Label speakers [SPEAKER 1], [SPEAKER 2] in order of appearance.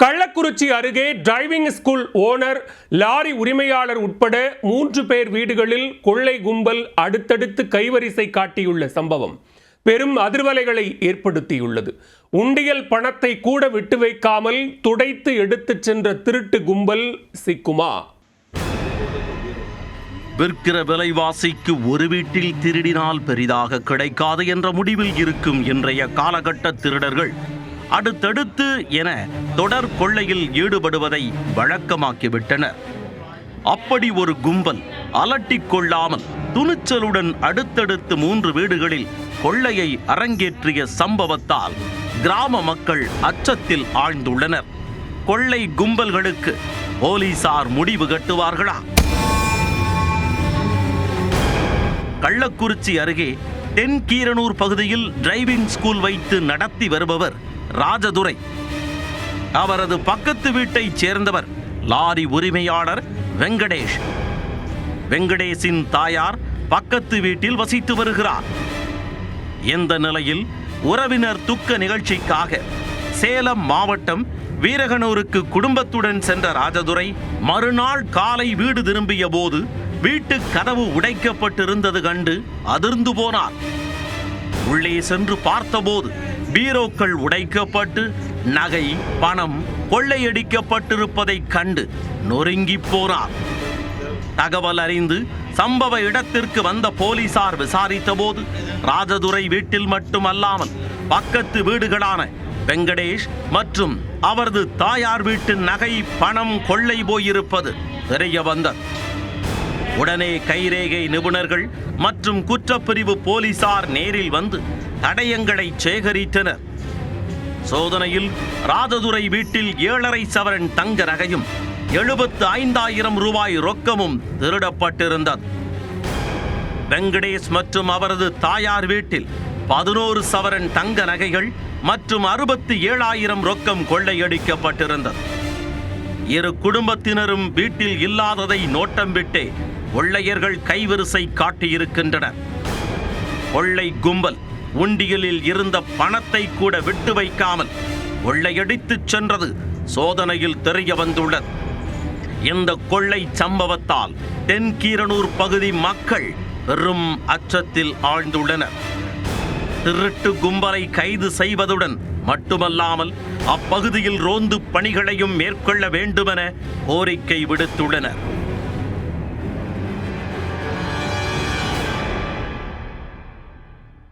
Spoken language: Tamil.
[SPEAKER 1] கள்ளக்குறிச்சி அருகே டிரைவிங் ஸ்கூல் ஓனர், லாரி உரிமையாளர் உட்பட 3 பேர் வீடுகளில் கொள்ளை கும்பல் அடுத்தடுத்து கைவரிசை காட்டியுள்ள சம்பவம் பெரும் அதிர்வலைகளை ஏற்படுத்தியுள்ளது. உண்டியல் பணத்தை கூட விட்டு வைக்காமல் துடைத்து எடுத்துச் சென்ற திருட்டு கும்பல் சிக்குமா?
[SPEAKER 2] விற்கிற விலைவாசிக்கு ஒரு வீட்டில் திருடினால் பெரிதாக கிடைக்காது என்ற முடிவில் இருக்கும் இன்றைய காலகட்ட திருடர்கள் அடுத்தடுத்து என தொடர் கொள்ளையில் ஈடுபடுவதை வழக்கமாக்கிவிட்டனர். அப்படி ஒரு கும்பல் அலட்டிக் கொள்ளாமல் துணிச்சலுடன் அடுத்தடுத்து 3 வீடுகளில் கொள்ளையை அரங்கேற்றிய சம்பவத்தால் கிராம மக்கள் அச்சத்தில் ஆழ்ந்துள்ளனர். கொள்ளை கும்பல்களுக்கு போலீசார் முடிவு கட்டுவார்களா? கள்ளக்குறிச்சி அருகே தென்கீரனூர் பகுதியில் டிரைவிங் ஸ்கூல் வைத்து நடத்தி வருபவர் ராஜதுரை. அவரது பக்கத்து வீட்டைச் சேர்ந்தவர் லாரி உரிமையாளர் வெங்கடேஷ். வெங்கடேஷின் தாயார் பக்கத்து வீட்டில் வசித்து வருகிறார். இந்த நிலையில் உறவினர் துக்க நிகழ்ச்சிக்காக சேலம் மாவட்டம் வீரகனூருக்கு குடும்பத்துடன் சென்ற ராஜதுரை மறுநாள் காலை வீடு திரும்பிய போது வீட்டு கதவு உடைக்கப்பட்டிருந்தது கண்டு அதிர்ந்து போனார். உள்ளே சென்று பார்த்தபோது பீரோக்கள் உடைக்கப்பட்டு நகை, பணம் கொள்ளையடிக்கப்பட்டிருப்பதை கண்டு நொறுங்கி போனார். தகவல் அறிந்து சம்பவ இடத்திற்கு வந்த போலீசார் விசாரித்த போது ராஜதுரை வீட்டில் மட்டுமல்லாமல் பக்கத்து வீடுகளான வெங்கடேஷ் மற்றும் அவரது தாயார் வீட்டு நகை, பணம் கொள்ளை போயிருப்பது தெரிய வந்தது. உடனே கைரேகை நிபுணர்கள் மற்றும் குற்றப்பிரிவு போலீசார் நேரில் வந்து தடயங்களை சேகரித்தனர். சோதனையில் ராஜதுரை வீட்டில் 7.5 சவரன் தங்க நகையும் 75,000 ரூபாய் ரொக்கமும் திருடப்பட்டிருந்தது. வெங்கடேஷ் மற்றும் அவரது தாயார் வீட்டில் 11 சவரன் தங்க நகைகள் மற்றும் 67,000 ரொக்கம் கொள்ளையடிக்கப்பட்டிருந்தது. இரு குடும்பத்தினரும் வீட்டில் இல்லாததை நோட்டம் விட்டே கொள்ளையர்கள் கைவரிசை காட்டியிருக்கின்றனர். கொள்ளை கும்பல் உண்டியலில் இருந்த பணத்தை கூட விட்டு வைக்காமல் கொள்ளையடித்துச் சென்றது சோதனையில் தெரிய வந்துள்ளது. இந்த கொள்ளை சம்பவத்தால் தென்கீரனூர் பகுதி மக்கள் பெரும் அச்சத்தில் ஆழ்ந்துள்ளனர். திருட்டு கும்பலை கைது செய்வதுடன் மட்டுமல்லாமல் அப்பகுதியில் ரோந்து பணிகளையும் மேற்கொள்ள வேண்டுமென கோரிக்கை விடுத்துள்ளனர்.